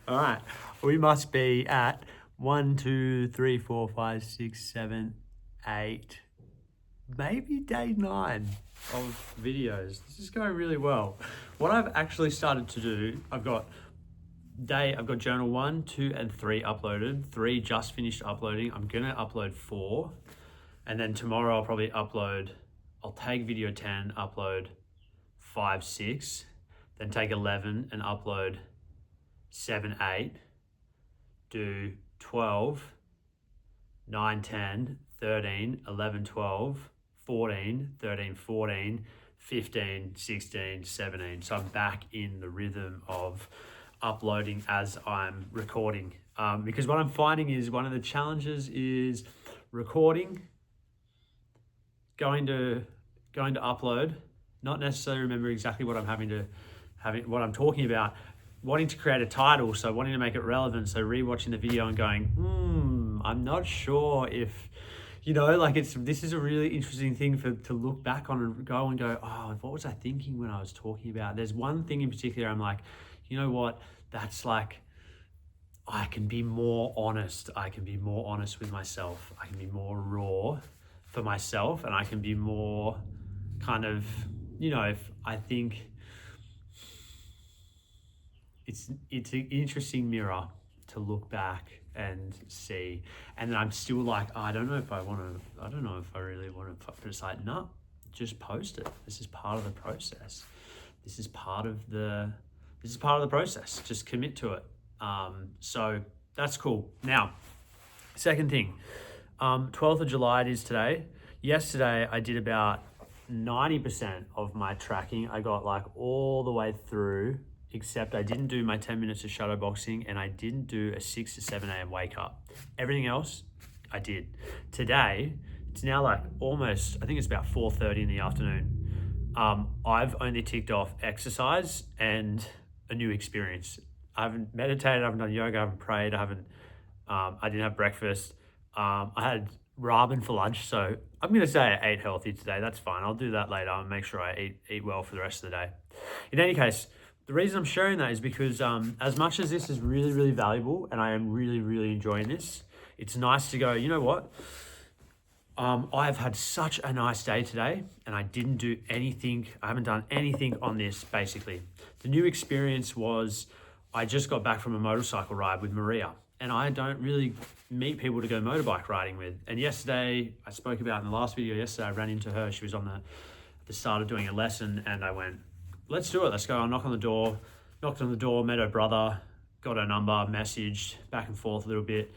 All right, we must be at 1, 2, 3, 4, 5, 6, 7, 8, maybe day 9 of videos. This is going really well. What I've actually started to do, I've got journal 1, 2, and 3 uploaded. 3 just finished uploading. I'm gonna upload 4, and then tomorrow I'll take video 10, upload 5, 6, then take 11 and upload 7, 8, do 12, 9, 10, 13, 11, 12, 14, 13, 14, 15, 16, 17. So I'm back in the rhythm of uploading as I'm recording. Because what I'm finding is one of the challenges is recording, going to upload, not necessarily remember exactly what what I'm talking about, wanting to create a title, so wanting to make it relevant, so rewatching the video and going, I'm not sure if, this is a really interesting thing to look back on and go, oh, what was I thinking when I was talking about? There's one thing in particular I'm like, you know what, that's like, I can be more honest. I can be more honest with myself. I can be more raw for myself, and I can be more kind of, if I think it's an interesting mirror to look back and see. And then I'm still like, I don't know if I really want to, but it's like, no, just post it. This is part of the process. This is part of the process. Just commit to it. So that's cool. Now, second thing, 12th of July it is today. Yesterday I did about 90% of my tracking. I got like all the way through, except I didn't do my 10 minutes of shadow boxing and I didn't do a 6 to 7 a.m. wake up. Everything else I did. Today, it's now like almost, I think it's about 4:30 in the afternoon. I've only ticked off exercise and a new experience. I haven't meditated, I haven't done yoga, I haven't prayed, I didn't have breakfast. I had ramen for lunch, so I'm gonna say I ate healthy today. That's fine. I'll do that later and make sure I eat well for the rest of the day. In any case, the reason I'm sharing that is because as much as this is really, really valuable and I am really, really enjoying this, it's nice to go, you know what? I've had such a nice day today and I didn't do anything. I haven't done anything on this, basically. The new experience was I just got back from a motorcycle ride with Maria, and I don't really meet people to go motorbike riding with. And yesterday, I spoke about in the last video yesterday, I ran into her. She was at the start of doing a lesson, and I went, let's do it. Let's go. I knocked on the door, met her brother, got her number, messaged back and forth a little bit,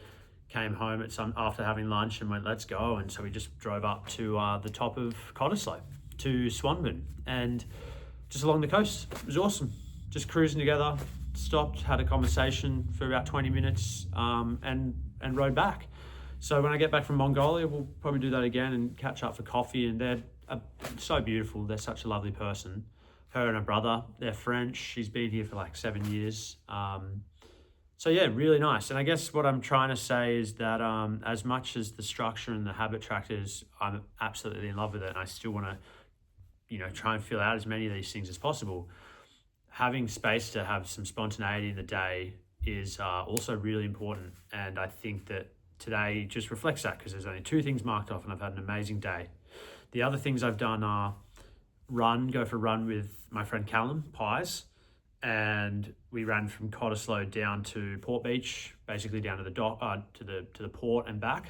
came home after having lunch and went, let's go. And so we just drove up to the top of Cottesloe to Swanbourne and just along the coast. It was awesome. Just cruising together, stopped, had a conversation for about 20 minutes and rode back. So when I get back from Mongolia, we'll probably do that again and catch up for coffee. And they're so beautiful. They're such a lovely person. Her and her brother, they're French. She's been here for like 7 years. So yeah, really nice. And I guess what I'm trying to say is that as much as the structure and the habit trackers, I'm absolutely in love with it. And I still want to, try and fill out as many of these things as possible. Having space to have some spontaneity in the day is also really important. And I think that today just reflects that because there's only 2 things marked off and I've had an amazing day. The other things I've done are go for a run with my friend Callum Pies, and we ran from Cottesloe down to Port Beach, basically down to the dock, to the port and back.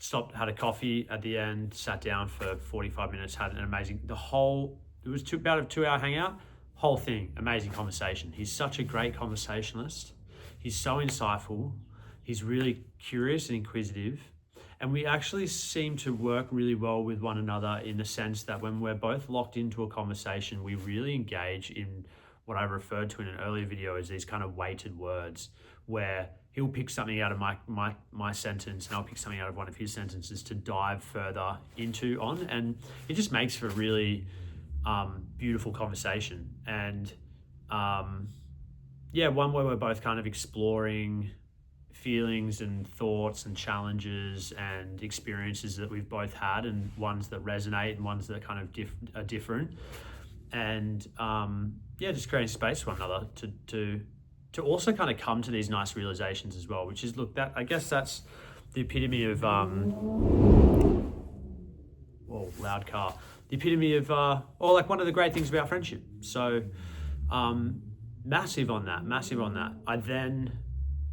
Stopped, had a coffee at the end, sat down for 45 minutes, had an amazing, it was about a 2-hour hangout, whole thing, amazing conversation. He's such a great conversationalist. He's so insightful. He's really curious and inquisitive. And we actually seem to work really well with one another in the sense that when we're both locked into a conversation, we really engage in what I referred to in an earlier video as these kind of weighted words, where he'll pick something out of my sentence and I'll pick something out of one of his sentences to dive further on. And it just makes for a really beautiful conversation. And one where we're both kind of exploring feelings and thoughts and challenges and experiences that we've both had, and ones that resonate and ones that kind of are different. And just creating space for one another to also kind of come to these nice realizations as well, which is, look, that I guess that's the epitome of whoa, loud car. The epitome of or like one of the great things about friendship. So massive on that. I then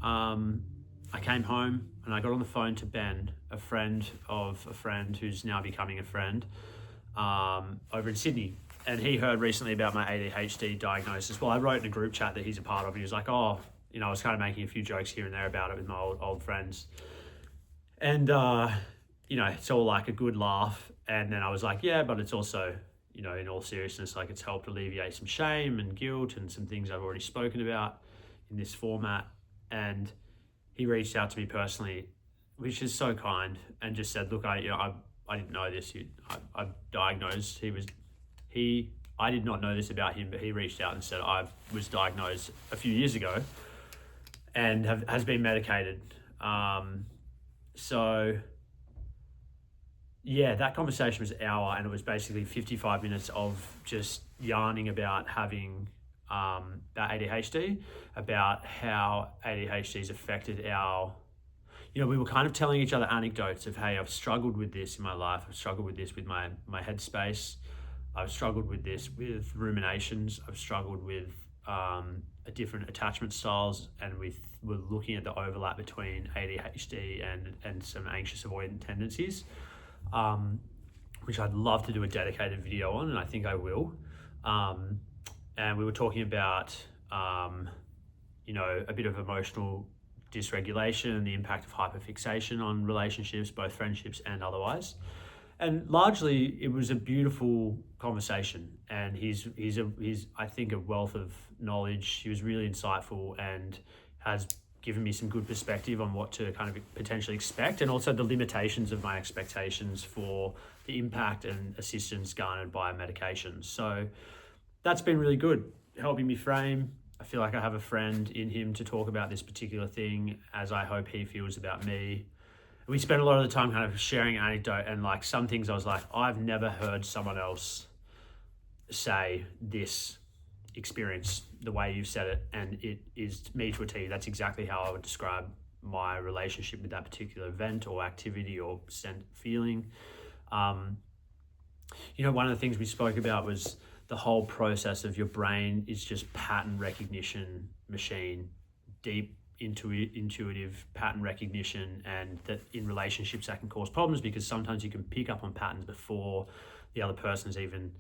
I came home and I got on the phone to Ben, a friend of a friend who's now becoming a friend, over in Sydney. And he heard recently about my ADHD diagnosis. Well, I wrote in a group chat that he's a part of. He was like, oh, you know, I was kind of making a few jokes here and there about it with my old friends. And, you know, it's all like a good laugh. And then I was like, yeah, but it's also, you know, in all seriousness, like it's helped alleviate some shame and guilt and some things I've already spoken about in this format. And he reached out to me personally, which is so kind, and just said, look, I didn't know this. I diagnosed. I did not know this about him, but he reached out and said, I was diagnosed a few years ago and has been medicated. So yeah, that conversation was an hour, and it was basically 55 minutes of just yarning about having that ADHD, about how ADHD's affected our, you know, we were kind of telling each other anecdotes of, hey, I've struggled with this in my life. I've struggled with this with my headspace. I've struggled with this with ruminations. I've struggled with different attachment styles, and we're looking at the overlap between ADHD and some anxious avoidant tendencies, which I'd love to do a dedicated video on, and I think I will. And we were talking about, you know, a bit of emotional dysregulation and the impact of hyperfixation on relationships, both friendships and otherwise. And largely, it was a beautiful conversation, and he's I think a wealth of knowledge. He was really insightful and has given me some good perspective on what to kind of potentially expect, and also the limitations of my expectations for the impact and assistance garnered by medications. So that's been really good, helping me frame. I feel like I have a friend in him to talk about this particular thing, as I hope he feels about me. We spent a lot of the time kind of sharing anecdote, and like some things I was like, I've never heard someone else say this experience the way you've said it, and it is me to a T. That's exactly how I would describe my relationship with that particular event or activity or feeling. You know, one of the things we spoke about was the whole process of your brain is just pattern recognition machine, deep intuitive pattern recognition, and that in relationships that can cause problems because sometimes you can pick up on patterns before the other person's even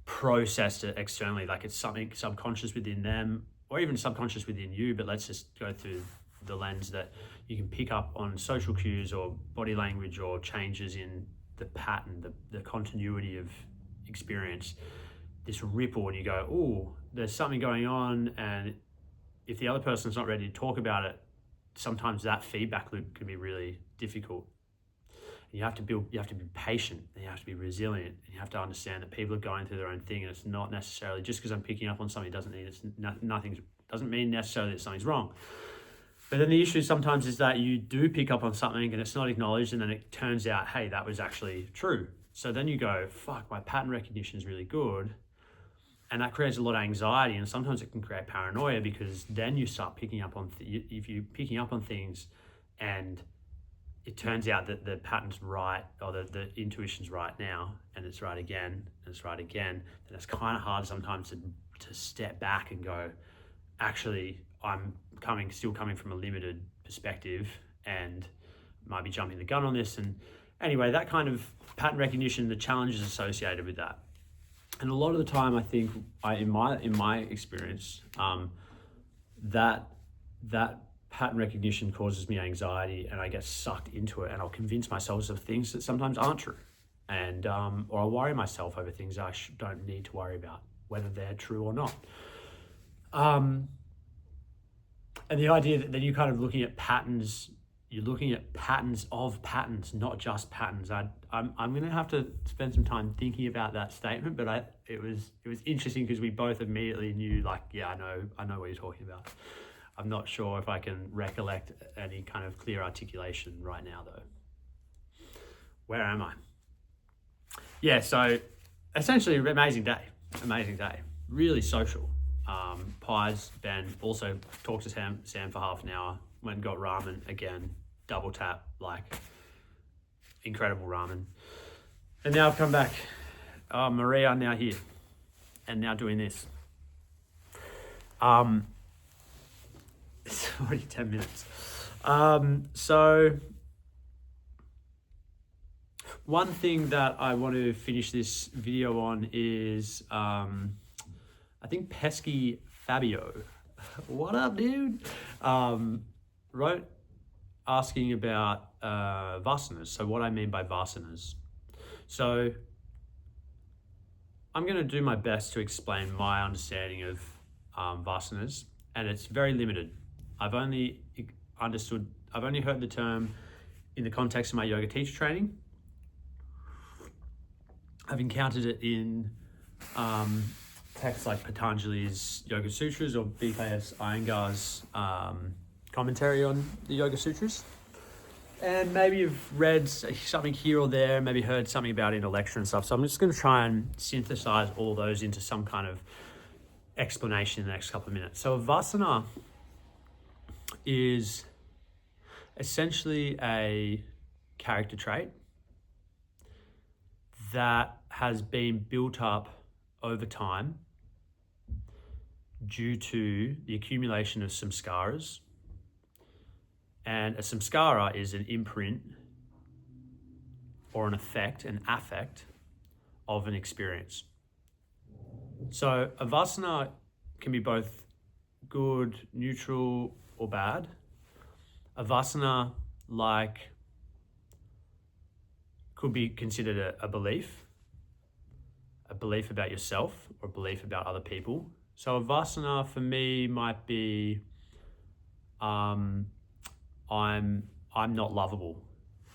processed it externally, like it's something subconscious within them or even subconscious within you. But let's just go through the lens that you can pick up on social cues or body language or changes in the pattern, the continuity of experience, this ripple, and you go, oh, there's something going on. And if the other person's not ready to talk about it, sometimes that feedback loop can be really difficult. And you have to be patient, and you have to be resilient, and you have to understand that people are going through their own thing, and it's not necessarily just because I'm picking up on something doesn't mean necessarily that something's wrong. But then the issue sometimes is that you do pick up on something and it's not acknowledged, and then it turns out, hey, that was actually true. So then you go, fuck, my pattern recognition is really good. And that creates a lot of anxiety, and sometimes it can create paranoia, because then you start picking up on, if you're picking up on things and it turns out that the pattern's right, or the intuition's right now, and it's right again, and it's right again, then it's kind of hard sometimes to step back and go, actually, I'm still coming from a limited perspective and might be jumping the gun on this. And anyway, that kind of pattern recognition, the challenges associated with that. And a lot of the time, I think, in my experience, that pattern recognition causes me anxiety, and I get sucked into it, and I'll convince myself of things that sometimes aren't true, and or I'll worry myself over things I don't need to worry about, whether they're true or not. And the idea that then you're kind of looking at patterns. You're looking at patterns of patterns, not just patterns. I'm going to have to spend some time thinking about that statement, but it was interesting because we both immediately knew, like, yeah, I know what you're talking about. I'm not sure if I can recollect any kind of clear articulation right now, though. Where am I? Yeah, so essentially, amazing day. really social. Pies, Ben, also talked to Sam for half an hour, went and got ramen again, double tap, like incredible ramen. And now I've come back. Maria now here and now doing this. It's already 10 minutes. So one thing that I want to finish this video on is, I think Pesky Fabio, what up, dude? Wrote asking about vasanas. So what I mean by vasanas. So I'm going to do my best to explain my understanding of vasanas, and it's very limited. I've only heard the term in the context of my yoga teacher training. I've encountered it in texts like Patanjali's Yoga Sutras or BKS Iyengar's commentary on the Yoga Sutras. And maybe you've read something here or there, maybe heard something about it in a lecture and stuff. So I'm just going to try and synthesize all those into some kind of explanation in the next couple of minutes. So a vasana is essentially a character trait that has been built up over time due to the accumulation of samskaras. And a samskara is an imprint or an effect, an affect of an experience. So a vasana can be both good, neutral, or bad. A vasana could be considered a belief about yourself or a belief about other people. So a vasana for me might be, I'm not lovable,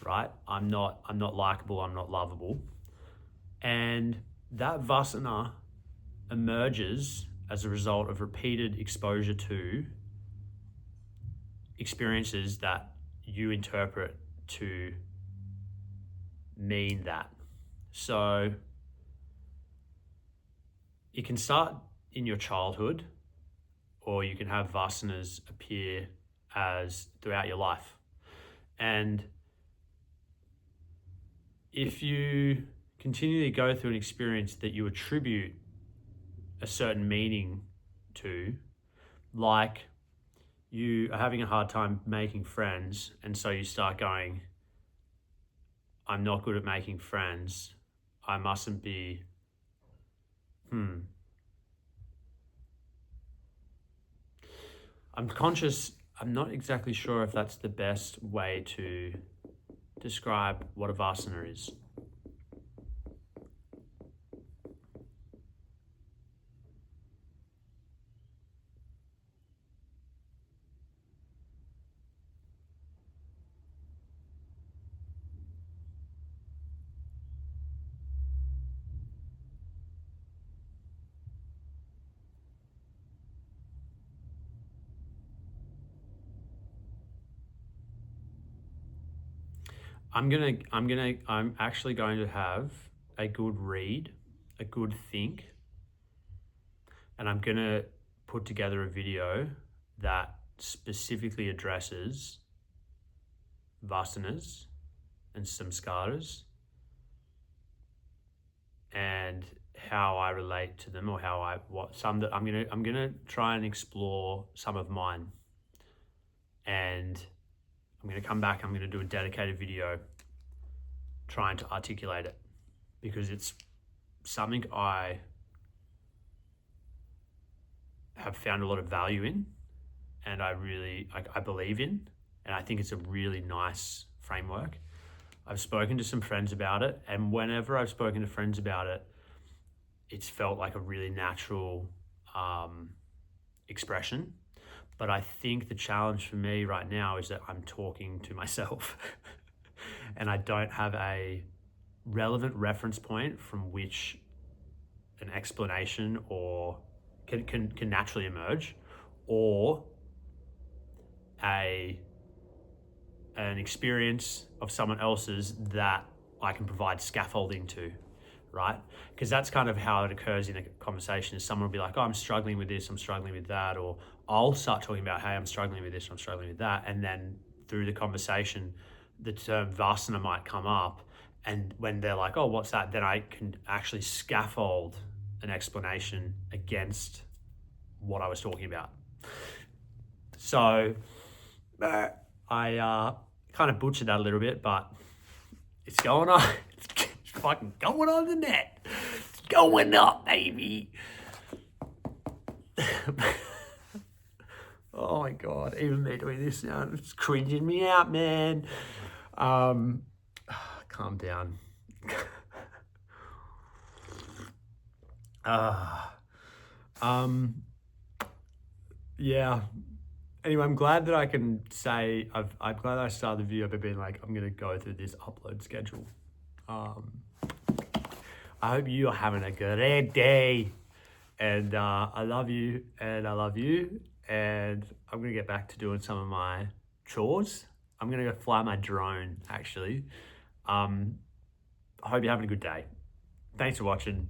right? I'm not likable, I'm not lovable. And that vasana emerges as a result of repeated exposure to experiences that you interpret to mean that. So it can start in your childhood, or you can have vasanas appear as throughout your life. And if you continually go through an experience that you attribute a certain meaning to, like you are having a hard time making friends, and so you start going, I'm not good at making friends, I mustn't be, I'm not exactly sure if that's the best way to describe what a vasana is. I'm actually going to have a good read, a good think, and I'm going to put together a video that specifically addresses vasanas and samskaras and how I relate to them, or I'm gonna try and explore some of mine, and I'm going to come back, I'm going to do a dedicated video trying to articulate it, because it's something I have found a lot of value in, and I believe in, and I think it's a really nice framework. I've spoken to some friends about it, and whenever I've spoken to friends about it, it's felt like a really natural expression. But I think the challenge for me right now is that I'm talking to myself and I don't have a relevant reference point from which an explanation or can naturally emerge, or an experience of someone else's that I can provide scaffolding to, right? Because that's kind of how it occurs in a conversation. Is someone will be like, oh, I'm struggling with this, I'm struggling with that, or I'll start talking about, hey, I'm struggling with this, I'm struggling with that, and then through the conversation, the term vasana might come up, and when they're like, oh, what's that? Then I can actually scaffold an explanation against what I was talking about. So I kind of butchered that a little bit, but it's going on. It's fucking going on the net. It's going up, baby. Oh my God, even me doing this now, it's cringing me out, man. Calm down. Yeah. Anyway, I'm glad that I can say, I'm glad I started the video by being like, I'm going to go through this upload schedule. I hope you are having a great day. And I love you, and I love you. And I'm going to get back to doing some of my chores. I'm going to go fly my drone, actually. I hope you're having a good day. Thanks for watching.